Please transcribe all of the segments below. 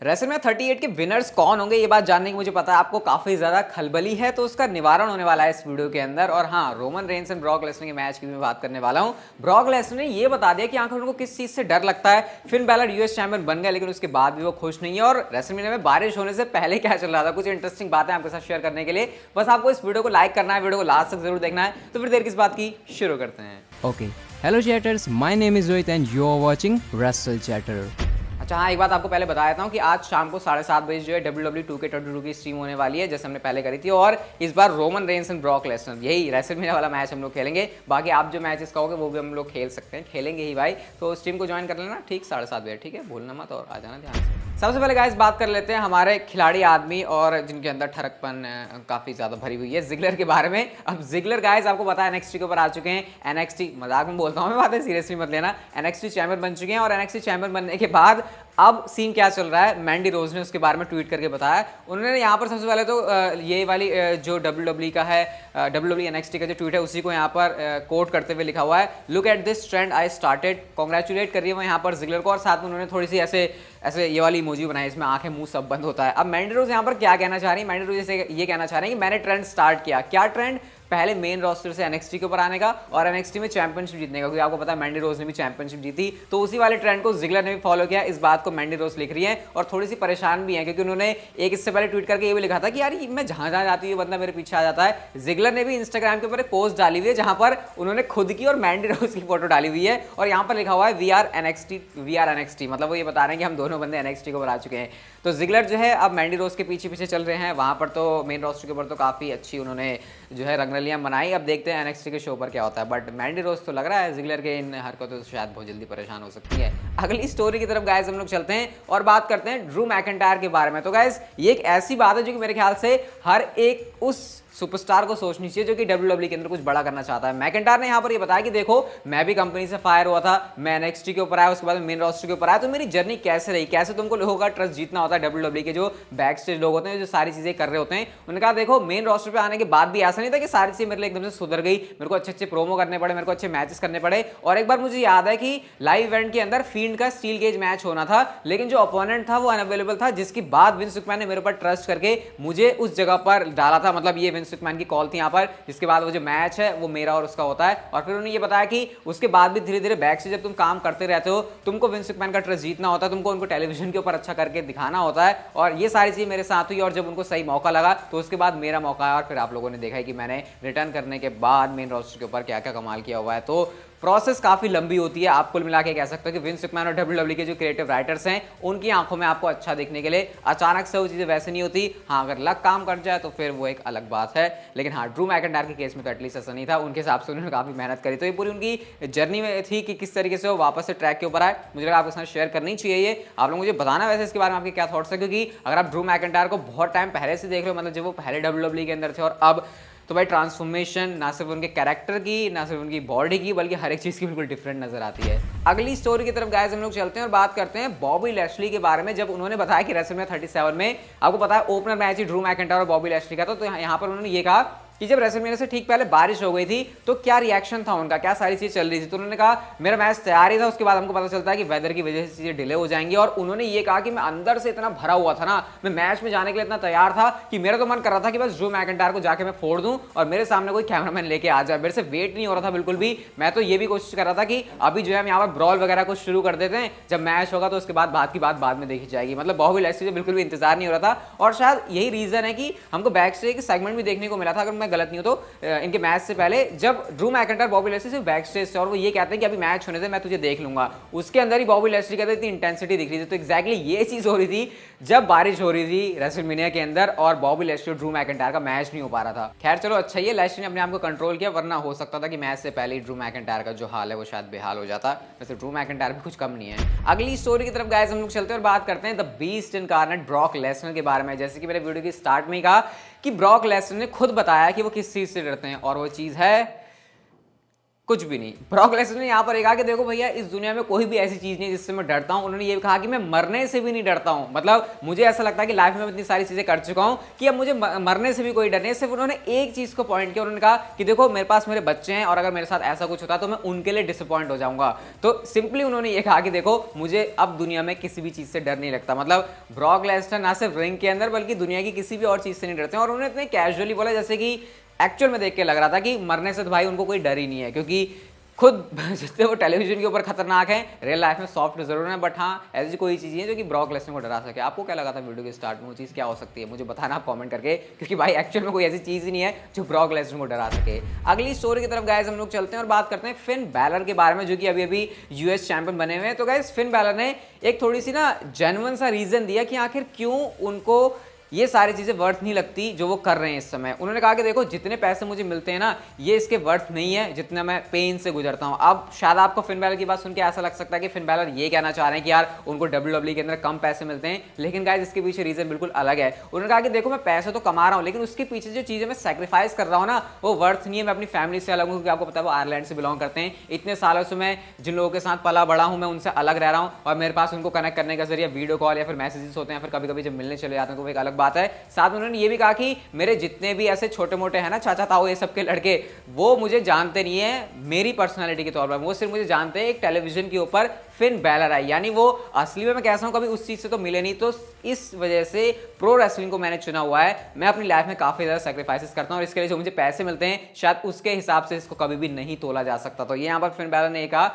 WrestleMania 38 के winners कौन होंगे ये बात जानने की मुझे पता है आपको काफी ज्यादा खलबली है, तो उसका निवारण होने वाला है इस वीडियो के अंदर। और हाँ, Roman Reigns and Brock Lesnar के मैच की भी मैं बात करने वाला हूं। ब्रॉक लेसनर ने ये बता दिया कि आखिर उनको किस चीज से डर लगता है। फिन बैलर यूएस चैंपियन बन गया, लेकिन उसके बाद भी वो खुश नहीं है। और रेसलमेनिया में बारिश होने से पहले क्या चल रहा था, कुछ इंटरेस्टिंग बातें आपके साथ शेयर करने के लिए बस आपको इस वीडियो को लाइक करना है, वीडियो को लास्ट तक जरूर देखना है। तो फिर देर किस बात की, शुरू करते हैं। Okay. Hello chatters, my name is Rohit and you are watching Wrestle Chatter. अच्छा हाँ, एक बात आपको पहले बता देता हूँ कि आज शाम को 7:30 बजे जो है WWE 2K22 की स्ट्रीम होने वाली है, जैसे हमने पहले करी थी। और इस बार Roman Reigns and Brock Lesnar, यही रेसलमेनिया वाला मैच हम लोग खेलेंगे। बाकी आप जो मैचेस कहोगे वो भी हम लोग खेल सकते हैं, खेलेंगे ही भाई। तो स्ट्रीम को ज्वाइन कर लेना ठीक 7:30 बजे, ठीक है, भूलना मत और आ जाना ध्यान से। सबसे पहले गाइस बात कर लेते हैं हमारे खिलाड़ी आदमी और जिनके अंदर ठरकपन काफी ज्यादा भरी हुई है, जिगलर के बारे में। अब जिगलर गाइस आपको पता है NXT के ऊपर आ चुके हैं। NXT मजाक में बोलता हूँ मैं, बातें सीरियसली मत लेना। NXT चैंपियन बन चुके हैं और NXT चैंपियन बनने के बाद अब सीन क्या चल रहा है, मैंडी रोज ने उसके बारे में ट्वीट करके बताया। उन्होंने यहाँ पर सबसे पहले तो ये वाली जो WWE का है, WWE NXT का जो ट्वीट है उसी को यहाँ पर कोट करते हुए लिखा हुआ है, look at this trend I started. Congratulate कर रही है वो यहाँ पर जिगलर को, और साथ में उन्होंने थोड़ी सी ऐसे ये वाली इमोजी बनाई, इसमें आंखें मुंह सब बंद होता है। अब मैंडी रोज यहाँ पर क्या कहना चाह रही है, मैंडी रोज जैसे ये कहना चाह रहे हैं कि मैंने ट्रेंड स्टार्ट किया। क्या ट्रेंड? पहले मेन रोस्टर से NXT के ऊपर आने का और NXT में चैंपियनशिप जीतने का, क्योंकि आपको पता है मैंडी रोज ने भी चैंपियनशिप जीती, तो उसी वाले ट्रेंड को जिगलर ने भी फॉलो किया। इस बात को मैंडी रोज लिख रही है और थोड़ी सी परेशान भी है, क्योंकि उन्होंने एक इससे पहले ट्वीट करके ये भी लिखा था कि यार मैं जहां जहां जाती हूँ बंदा मेरे पीछे आ जाता है। जिगलर ने भी इंस्टाग्राम के ऊपर एक पोस्ट डाली हुई है जहां पर उन्होंने खुद की और मैंडी रोज की फोटो डाली हुई है, और यहाँ पर लिखा हुआ है वी आर NXT। मतलब वो ये बता रहे हैं कि हम दोनों बंदे NXT के ऊपर आ चुके हैं। तो जिगलर जो है अब मैंडी रोज के पीछे पीछे चल रहे हैं। वहां पर तो मेन रोस्टर के ऊपर तो काफी अच्छी उन्होंने जो है रंगरलियां बनाई। अब देखते हैं NXT के शो पर क्या होता है, बट मैंडी रोज तो लग रहा है जिगलर के इन हरकतों से शायद बहुत जल्दी परेशान हो सकती है। अगली स्टोरी की तरफ गाइस हम लोग चलते हैं और बात करते हैं ड्रू मैकिंटायर के बारे में। तो गाइस ये एक ऐसी बात है जो कि मेरे ख्याल से हर एक उस सुपरस्टार को सोचनी चाहिए जो कि WWE के अंदर कुछ बड़ा करना चाहता है। मैकिंटायर ने यहाँ पर ये बताया कि देखो मैं भी कंपनी से फायर हुआ था, मैं NXT के ऊपर आया, उसके बाद मेन रोस्टर के ऊपर आया, तो मेरी जर्नी कैसे रही, कैसे तुमको लोगों का ट्रस्ट जीतना होता है। WWE के जो बैक स्टेज लोग होते हैं जो सारी चीजें कर रहे होते हैं, उन्होंने कहा देखो मेन रोस्टर पे आने के बाद भी ऐसा नहीं था कि सारी चीजें मेरे लिए एकदम से सुधर गई, मेरे को अच्छे अच्छे प्रोमो करने पड़े, मेरे को अच्छे मैचेस करने पड़े। और एक बार मुझे याद है कि लाइव इवेंट के अंदर फील्ड का स्टील केज मैच होना था, लेकिन जो अपोनेंट था वो अनअवेलेबल था, जिसके बाद विंस मैकमैन ने मेरे ऊपर ट्रस्ट करके मुझे उस जगह पर डाला था। मतलब ये विंस मैकमैन की कॉल थी यहाँ पर, जिसके बाद वो जो मैच है वो मेरा और उसका होता है। और फिर उन्होंने ये बताया कि उसके बाद भी धीरे धीरे बैक से जब तुम काम करते रहते हो, तुमको विंस मैकमैन का ट्रस्ट जीतना होता है, तुमको उनको टेलीविजन के ऊपर अच्छा करके दिखाना होता है। और ये सारी चीजें मेरे साथ हुई, और जब उनको सही मौका लगा तो उसके बाद मेरा मौका आया। और फिर आप लोगों ने देखा है कि मैंने रिटर्न करने के बाद मेन रोस्टर के ऊपर क्या क्या कमाल किया हुआ है। तो प्रोसेस काफी लंबी होती है। आप कुल मिला के कह सकते हो कि विंस मैकमैन और WWE के जो क्रिएटिव राइटर्स हैं उनकी आंखों में आपको अच्छा देखने के लिए अचानक से वो चीजें वैसे नहीं होती। हाँ, अगर लक काम कर जाए तो फिर वो एक अलग बात है, लेकिन हाँ ड्रू मैकिंटायर के केस में तो एटलीस्ट ऐसा नहीं था। उनके हिसाब से उन्होंने काफी मेहनत करी, तो ये पूरी उनकी जर्नी में थी कि किस तरीके से वो वापस से ट्रैक के ऊपर आए। मुझे लगा आपके साथ शेयर करनी चाहिए ये, आप लोग मुझे बताना वैसे इसके बारे में आपके क्या थॉट्स है, क्योंकि अगर आप ड्रू मैकिंटायर को बहुत टाइम पहले से देख रहे हो, मतलब जब वो पहले WWE के अंदर थे और अब, तो भाई ट्रांसफॉर्मेशन ना सिर्फ उनके कैरेक्टर की, ना सिर्फ उनकी बॉडी की, बल्कि हर एक चीज़ की बिल्कुल डिफरेंट नजर आती है। अगली स्टोरी की तरफ गाइस हम लोग चलते हैं और बात करते हैं बॉबी लैशली के बारे में। जब उन्होंने बताया कि रेसलमेनिया 37 में आपको पता है ओपनर मैच ही ड्रू मैकिंटायर और बॉबी लैशली का था, तो यहाँ पर उन्होंने ये कहा कि जब रेसलमेनिया से ठीक पहले बारिश हो गई थी तो क्या रिएक्शन था उनका, क्या सारी चीज़ चल रही थी। तो उन्होंने कहा मेरा मैच तैयार ही था, उसके बाद हमको पता चलता है कि वेदर की वजह से चीज़ें डिले हो जाएंगी। और उन्होंने ये कहा कि मैं अंदर से इतना भरा हुआ था ना, मैं मैच में जाने के लिए इतना तैयार था कि मेरा तो मन कर रहा था कि बस ड्रू मैकिंटायर को जाके मैं फोड़ दूं और मेरे सामने कोई कैमरामैन लेके आ जाए। मेरे से वेट नहीं हो रहा था बिल्कुल भी। मैं तो ये भी कोशिश कर रहा था कि अभी जो है हम यहाँ पर ब्रॉल वगैरह कुछ शुरू कर देते हैं, जब मैच होगा तो उसके बाद बात की बात बाद में देखी जाएगी। मतलब बॉबी लैशली से बिल्कुल भी इंतजार नहीं हो रहा था, और शायद यही रीजन है कि हमको बैक स्टेज के सेगमेंट भी देखने को मिला था, अगर मैं गलत नहीं हूं तो इनके मैच से पहले, जब ड्रू मैकिंटायर बॉबी लैशली से बैक स्टेज से और वो ये कहते हैं कि अभी मैच होने से मैं तुझे देख लूंगा, उसके अंदर ही बॉबी लैशली कहते इतनी इंटेंसिटी दिख रही थी। तो एक्जैक्टली ये चीज हो रही थी जब बारिश हो रही थी रेसलमेनिया के अंदर और बॉबी लैशली और ड्रू मैकिंटायर का मैच नहीं हो पा रहा था। खैर चलो अच्छा ही है लैशली ने अपने आप को कंट्रोल किया, वरना हो सकता था कि मैच से पहले ही ड्रू मैकिंटायर का जो हाल है वो शायद बेहाल हो जाता। वैसे ड्रू मैकिंटायर भी कुछ कम नहीं है। अगली स्टोरी की तरफ गाइस हम लोग चलते हैं और बात करते हैं the beast incarnate Brock Lesnar के बारे में। जैसे कि मैंने वीडियो की स्टार्ट में ही कहा कि ब्रॉक लेसनर ने खुद बताया कि वो किस चीज से डरते हैं, और वो चीज है कुछ भी नहीं। ब्रॉक लेसनर ने यहाँ पर कहा कि देखो भैया, इस दुनिया में कोई भी ऐसी चीज नहीं जिससे मैं डरता हूँ। उन्होंने ये कहा कि मैं मरने से भी नहीं डरता हूँ। मतलब मुझे ऐसा लगता है कि लाइफ में मैं इतनी सारी चीजें कर चुका हूँ कि अब मुझे मरने से भी कोई डर नहीं। सिर्फ उन्होंने एक चीज को पॉइंट किया, उन्होंने कहा कि देखो मेरे पास मेरे बच्चे हैं और अगर मेरे साथ ऐसा कुछ होता तो मैं उनके लिए डिसअपॉइंट हो जाऊंगा। तो सिंपली उन्होंने ये कहा कि देखो मुझे अब दुनिया में किसी भी चीज से डर नहीं लगता। मतलब ब्रॉक लेसनर ना सिर्फ रिंग के अंदर बल्कि दुनिया की किसी भी और चीज से नहीं डरते हैं। और उन्होंने इतने कैजुअली बोला जैसे कि एक्चुअल में देख के लग रहा था कि मरने से तो भाई उनको कोई डर ही नहीं है, क्योंकि खुद जितने वो टेलीविजन के ऊपर खतरनाक है, रियल लाइफ में सॉफ्ट जरूर है, बट हाँ ऐसी कोई चीज़ है जो कि ब्रॉक लेसनर को डरा सके। आपको क्या लगा था वीडियो के स्टार्ट में, वो चीज़ क्या हो सकती है मुझे बताना आप कमेंट करके, क्योंकि भाई एक्चुअल में कोई ऐसी चीज़ ही नहीं है जो ब्रॉक लेसनर को डरा सके। अगली स्टोरी की तरफ गाइस हम लोग चलते हैं और बात करते हैं फिन बैलर के बारे में, जो कि अभी अभी यूएस चैंपियन बने हुए हैं। तो गाइस फिन बैलर ने एक थोड़ी सी ना जेन्युइन सा रीजन दिया कि आखिर क्यों उनको ये सारी चीजें वर्थ नहीं लगती जो वो कर रहे हैं इस समय। उन्होंने कहा कि देखो जितने पैसे मुझे मिलते हैं ना, ये इसके वर्थ नहीं है जितना मैं पेन से गुजरता हूं। अब शायद आपको फिन बैलर की बात सुन के ऐसा लग सकता है कि फिन बैलर ये कहना चाह रहे हैं कि यार उनको WWE के अंदर कम पैसे मिलते हैं, लेकिन गाइस इसके पीछे रीजन बिल्कुल अलग है। उन्होंने कहा कि देखो मैं पैसे तो कमा रहा हूं, लेकिन उसके पीछे जो चीजें मैं सेक्रीफाइस कर रहा हूं ना, वो वर्थ नहीं है। मैं अपनी फैमिली से अलग हूं, क्योंकि आपको पता है वो आयरलैंड से बिलोंग करते हैं। इतने सालों से मैं जिन लोगों के साथ पला बड़ा हूं, मैं उनसे अलग रह रहा हूं, और मेरे पास उनको कनेक्ट करने का जरिए वीडियो कॉल या फिर मैसेजेस होते हैं, फिर कभी कभी जब मिलने चले जाते हैं तो वो एक अलग बात है। साथ में उन्होंने ये भी कहा कि मेरे जितने भी ऐसे छोटे मोटे हैं ना चाचा ताऊ ये सबके लड़के, वो मुझे जानते नहीं है मेरी पर्सनालिटी के तौर पर, वो सिर्फ मुझे जानते हैं एक टेलीविजन के ऊपर फिन बैलर है। यानी वो असली में मैं कैसा हूं कभी उस चीज से तो मिले नहीं। तो इस वजह से प्रो रेसलिंग को मैंने चुना हुआ है। मैं अपनी लाइफ में काफी ज्यादा सैक्रिफाइसेस करता हूं, और इसके लिए जो मुझे पैसे मिलते हैं शायद उसके हिसाब से इसको कभी भी नहीं तोला जा सकता। तो ये यहां पर फिन बैलर ने कहा,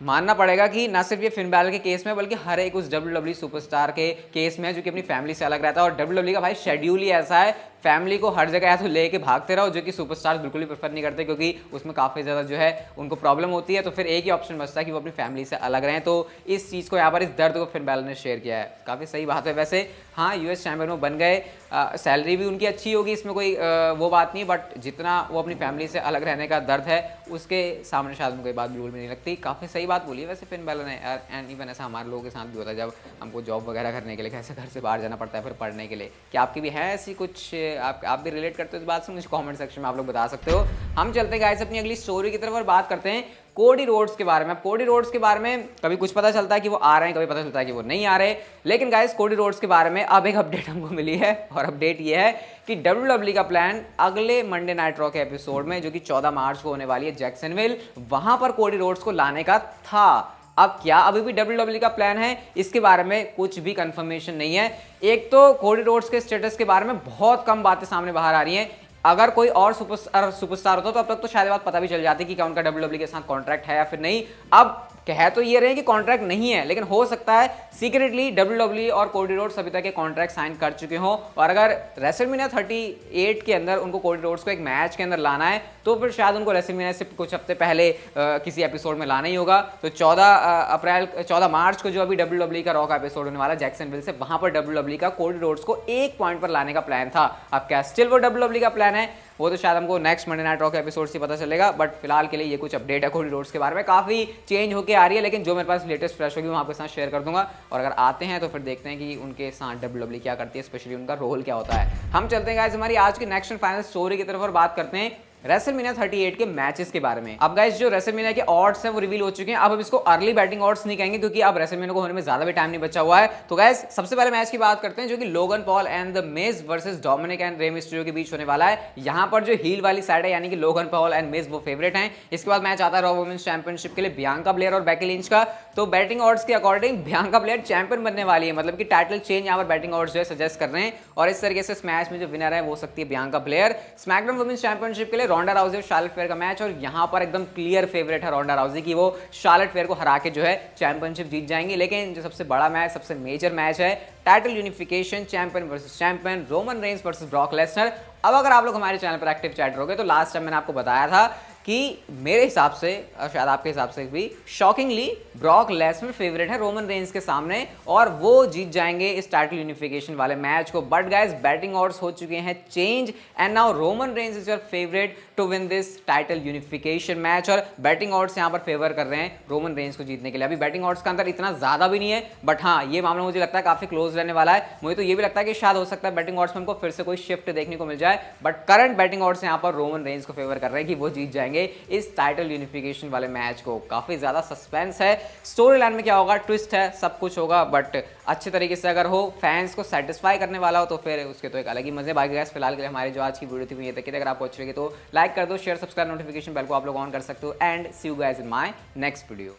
मानना पड़ेगा कि ना सिर्फ ये फिन बैलर के केस में बल्कि हर एक उस WWE सुपरस्टार के केस में है जो कि अपनी फैमिली से अलग रहता है। और WWE का भाई शेड्यूल ही ऐसा है, फैमिली को हर जगह या तो लेके भागते रहो, जो कि सुपरस्टार बिल्कुल भी प्रेफर नहीं करते, क्योंकि उसमें काफ़ी ज़्यादा जो है उनको प्रॉब्लम होती है। तो फिर एक ही ऑप्शन बचता है कि वो अपनी फैमिली से अलग रहें। तो इस चीज़ को यहाँ पर, इस दर्द को फिन बैलर ने शेयर किया है। काफ़ी सही बात है वैसे। हाँ यूएस चैंपियन में बन गए, सैलरी भी उनकी अच्छी होगी, इसमें कोई वो बात नहीं, बट जितना वो अपनी फैमिली से अलग रहने का दर्द है उसके सामने शायद उनको कोई बात बिल्कुल भी नहीं लगती। काफ़ी सही बात बोली है वैसे फिन बैलर ने। एंड इवन ऐसा हमारे लोगों के साथ भी होता है जब हमको जॉब वगैरह करने के लिए कैसे घर से बाहर जाना पड़ता है फिर पढ़ने के लिए। क्या आपकी भी है ऐसी कुछ, आप भी रिलेट करते हो इस बात से? मुझे कमेंट सेक्शन में आप लोग बता सकते हो। हम चलते हैं गाइस अपनी अगली स्टोरी की तरफ और बात करते हैं कोडी रोड्स के बारे में। कोडी रोड्स के बारे में कभी कुछ पता चलता है कि वो आ रहे हैं, कभी पता चलता है कि वो नहीं आ रहे। लेकिन गाइस कोडी रोड्स के बारे में अब एक अपडेट हमको मिली है, और अपडेट ये है कि WWE का प्लान अगले मंडे नाइट रॉ के एपिसोड में, जो कि 14 मार्च को होने वाली है जैक्सनविल, वहां पर कोडी रोड्स को लाने का था। अब क्या अभी भी WWE का प्लान है, इसके बारे में कुछ भी कंफर्मेशन नहीं है। एक तो कोडी रोड्स के स्टेटस के बारे में बहुत कम बातें सामने बाहर आ रही हैं। अगर कोई और सुपरस्टार होता तो अब तक तो शायद बात पता भी चल जाती कि क्या उनका WWE के साथ कॉन्ट्रैक्ट है या फिर नहीं। अब कह तो ये रहे कि कॉन्ट्रैक्ट नहीं है, लेकिन हो सकता है सीक्रेटली WWE और कोडी रोड्स अभी तक के कॉन्ट्रैक्ट साइन कर चुके हों, और अगर रेसलमेनिया 38 के अंदर उनको कोडी रोड्स को एक मैच के अंदर लाना है तो फिर शायद उनको रेसलमेनिया से कुछ हफ्ते पहले किसी एपिसोड में लाना ही होगा। तो 14 मार्च को जो अभी WWE का रॉ का एपिसोड होने वाला जैक्सनविल से, वहां पर WWE का कोडी रोड्स को एक पॉइंट पर लाने का प्लान था। अब क्या स्टिल वो WWE का प्लान है, वो तो शायद हमको नेक्स्ट मंडे नाइट रॉ के एपिसोड से पता चलेगा। बट फिलहाल के लिए ये कुछ अपडेट है कोडी रोड्स के बारे में। काफी चेंज होकर आ रही है, लेकिन जो मेरे पास लेटेस्ट फ्रेश होगी वो आपके साथ शेयर कर दूंगा। और अगर आते हैं तो फिर देखते हैं कि उनके साथ WWE क्या करती है, स्पेशली उनका रोल क्या होता है। हम चलते हैं गाइस हमारी आज की नेक्स्ट एंड फाइनल स्टोरी की तरफ और बात करते हैं रेसलमेनिया 38 के मैचेस के बारे में। अब गाइस जो रेसलमेनिया के ऑड्स हैं वो रिवील हो चुके हैं। अब हम इसको अर्ली बैटिंग ऑड्स नहीं कहेंगे, क्योंकि अब रेसलमेनिया को होने में ज्यादा भी टाइम नहीं बचा हुआ है। तो गाइस सबसे पहले मैच की बात करते हैं, जो कि Logan Paul and the Miz versus Dominik and Rey Mysterio के बीच होने वाला है। यहां पर जो हील वाली साइड है, यानी कि लोगन पॉल एंड मिज, वो फेवरेट हैं। इसके बाद मैच आता है रॉ वुमेन्स चैंपियनशिप के लिए बियांका ब्लेयर और बेकी लिंच का। तो बैटिंग ऑड्स के अकॉर्डिंग बियांका ब्लेयर चैंपियन बनने वाली है, मतलब कि टाइटल चेंज यहाँ पर बैटिंग ऑड्स जो है सजेस्ट कर रहे हैं। और इस तरीके से इस मैच में जो विनर है वो सकती है Bianca Belair. SmackDown women's championship के लिए रोंडा राउजी और शार्लेट फेयर का मैच, और यहां पर एकदम क्लियर फेवरेट है रोंडा राउजी की, वो शार्लेट फेयर को हरा के जो है चैंपियनशिप जीत जाएंगी। लेकिन जो सबसे बड़ा मैच, सबसे मेजर मैच है title unification, champion versus champion, Roman Reigns versus Brock Lesnar. अब अगर आप लोग हमारे चैनल पर एक्टिव चैट रहोगे तो लास्ट टाइम मैंने आपको बताया था कि मेरे हिसाब से और शायद आपके हिसाब से भी शॉकिंगली ब्रॉक लेसनर फेवरेट है रोमन रेंस के सामने, और वो जीत जाएंगे इस टाइटल यूनिफिकेशन वाले मैच को। बट गाइस बैटिंग ऑड्स हो चुके हैं change, and now Roman Reigns is your favourite to win this title unification match. और बैटिंग ऑड्स यहाँ पर फेवर कर रहे हैं रोमन रेंस को जीतने के लिए। अभी बैटिंग ऑड्स का अंतर इतना ज्यादा भी नहीं है, बट हाँ ये मामला मुझे लगता है काफी क्लोज रहने वाला है। मुझे तो ये भी लगता है कि शायद हो सकता है बैटिंग ऑड्स में हमको फिर से कोई शिफ्ट देखने को मिल जाए, बट करंट बैटिंग ऑड्स यहाँ पर रोमन रेंस को फेवर कर रहे हैं कि वो जीत जाएंगे करेंगे इस टाइटल यूनिफिकेशन वाले मैच को। काफ़ी ज़्यादा सस्पेंस है, स्टोरी लाइन में क्या होगा, ट्विस्ट है, सब कुछ होगा, बट अच्छे तरीके से अगर हो, फैंस को सेटिस्फाई करने वाला हो तो फिर उसके तो एक अलग ही मजे। बाकी गाइस फिलहाल के लिए हमारी जो आज की वीडियो थी वो ये तक। अगर आपको अच्छी लगी तो लाइक कर दो, शेयर, सब्सक्राइब, नोटिफिकेशन बेल को आप लोग ऑन कर सकते हो, and see you guys in my next video.